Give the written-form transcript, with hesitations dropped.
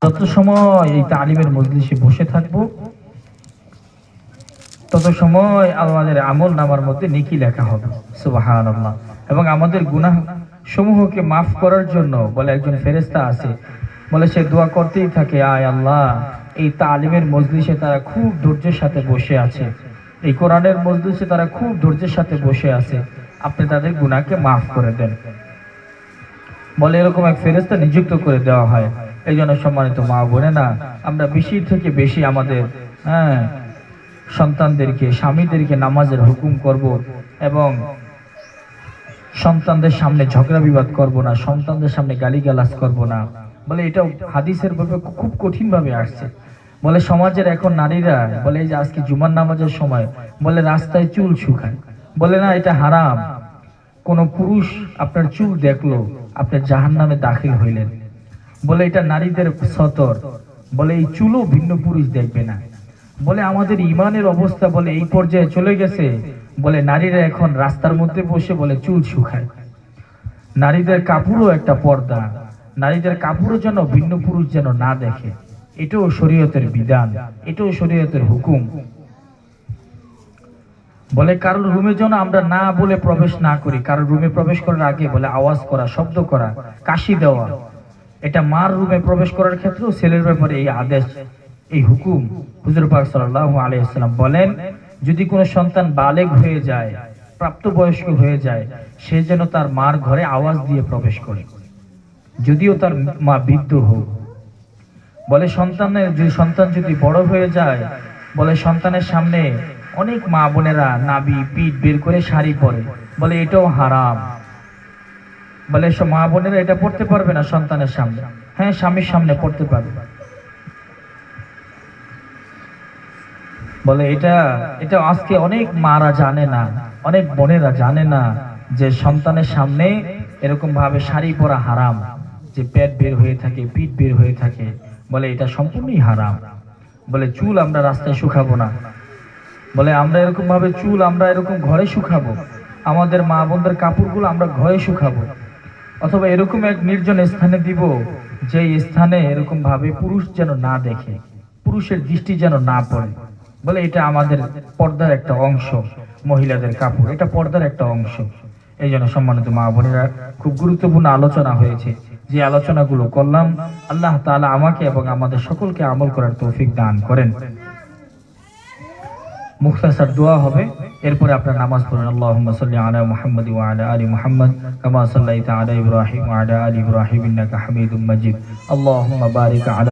যত সময় এই তালিমের মজলিসে বসে থাকবো তত সময় আমাদের আমল নামার মধ্যে নেকি লেখা হবে, সুবহানাল্লাহ। এবং আমাদের গুনাহ সমূহকে মাফ করার জন্য বলে একজন ফেরেশতা আছে, বলে সে দোয়া করতেই থাকে, আয় আল্লাহ, এই তালিমের মজলিসে তারা খুব ধৈর্যের সাথে বসে আছে, এই কোরআনের মজলিসে তারা খুব ধৈর্যের সাথে বসে আছে, আপনি তাদের গুনাহকে মাফ করে দেন। বলে এরকম এক ফেরেশতা নিযুক্ত করে দেওয়া হয়। এই জন্য সম্মানিত মা বোনেরা, আমরা বেশি থেকে বেশি আমাদের সন্তানদেরকে, স্বামীদেরকে নামাজের হুকুম করব এবং সন্তানদের সামনে ঝগড়া বিবাদ করব না, সন্তানদের সামনে গালিগালাজ করব না। বলে এটা হাদিসের ভাবে খুব কঠিন ভাবে আসছে। বলে সমাজের এখন নারীরা বলে যে আজকে জুমার নামাজের সময় বলে রাস্তায় চুল শুকায়, বলে না এটা হারাম, কোন পুরুষ আপনার চুল দেখলো আপনি জাহান্নামে দাখিল হইলেন। বলে এটা নারীদের সতর, বলে এই চুলও ভিন্ন পুরুষ দেখবে না। বলে আমাদের ইমানের অবস্থা বলে এই পর্যায়ে চলে গেছে, বলে নারীরা এখন রাস্তার মধ্যে বসে বলে চুল শুকায়। নারীদের কাপড়ও একটা পর্দা, নারীদের কাপড়ও যেন ভিন্ন পুরুষ যেন না দেখে, এটাও শরীয়তের বিধান, এটাও শরীয়তের হুকুম। বলে কারোর রুমে যেন আমরা না বলে প্রবেশ না করি, কারোর রুমে প্রবেশ করার আগে বলে আওয়াজ করা, শব্দ করা, কাশি দেওয়া, এটা মার রুমে প্রবেশ করার ক্ষেত্রেও ছেলের ব্যাপারে এই আদেশ, এই হুকুম। হুজুর পাক সাল্লাল্লাহু আলাইহি ওয়াসাল্লাম বলেন, যদি কোনো সন্তান বালেগ হয়ে যায়, প্রাপ্তবয়স্ক হয়ে যায়, সে যেন তার মার ঘরে আওয়াজ দিয়ে প্রবেশ করে, যদিও তার মা বৃদ্ধ হোক। বলে সন্তান যদি বড় হয়ে যায়, বলে সন্তানের সামনে অনেক মা বোনেরা নাভি পিঠ বের করে শাড়ি পরে, বলে এটাও হারাম। বলে মা বোনেরা এটা পড়তে পারবে না সন্তানের সামনে, হ্যাঁ স্বামীর সামনে পড়তে পারবে। বলে এটা আজকে অনেক মারা জানে না, অনেক বোনেরা জানে না যে সন্তানের সামনে এরকম ভাবে শাড়ি পরা হারাম, যে পেট বের হয়ে থাকে, পিঠ বের হয়ে থাকে, বলে এটা সম্পূর্ণই হারাম। বলে চুল আমরা রাস্তায় শুকাবো না, বলে আমরা এরকম ভাবে চুল আমরা এরকম ঘরে শুকাবো, আমাদের মা বোনদের কাপড়গুলো আমরা ঘরে শুকাবো, অথবা এরকম এক নির্জন স্থানে দিব, যে স্থানে এরকম ভাবে পুরুষ যেন না দেখে, পুরুষের দৃষ্টি যেন না পড়ে। বলে এটা আমাদের পর্দার একটা অংশ, মহিলাদের কাপড় এটা পর্দার একটা অংশ। এই জন্য সম্মানিত মা বোনেরা, খুব গুরুত্বপূর্ণ আলোচনা হয়েছে, যে আলোচনাগুলো করলাম, আল্লাহ তাআলা আমাকে এবং আমাদের সকলকে আমল করার তৌফিক দান করেন। মুখতাসার দোয়া হবে, এরপরে আপনার নামাজ পড়ুন। আল্লাহুম্মা সাল্লি আলা মুহাম্মাদ ওয়া আলা আলি মুহাম্মাদ কামা সাল্লাইতা আলা ইব্রাহিম ওয়া আলা আলি ইব্রাহিম ইন্নাকা হামিদুম মাজিদ। আল্লাহুম্মা বারিক আলা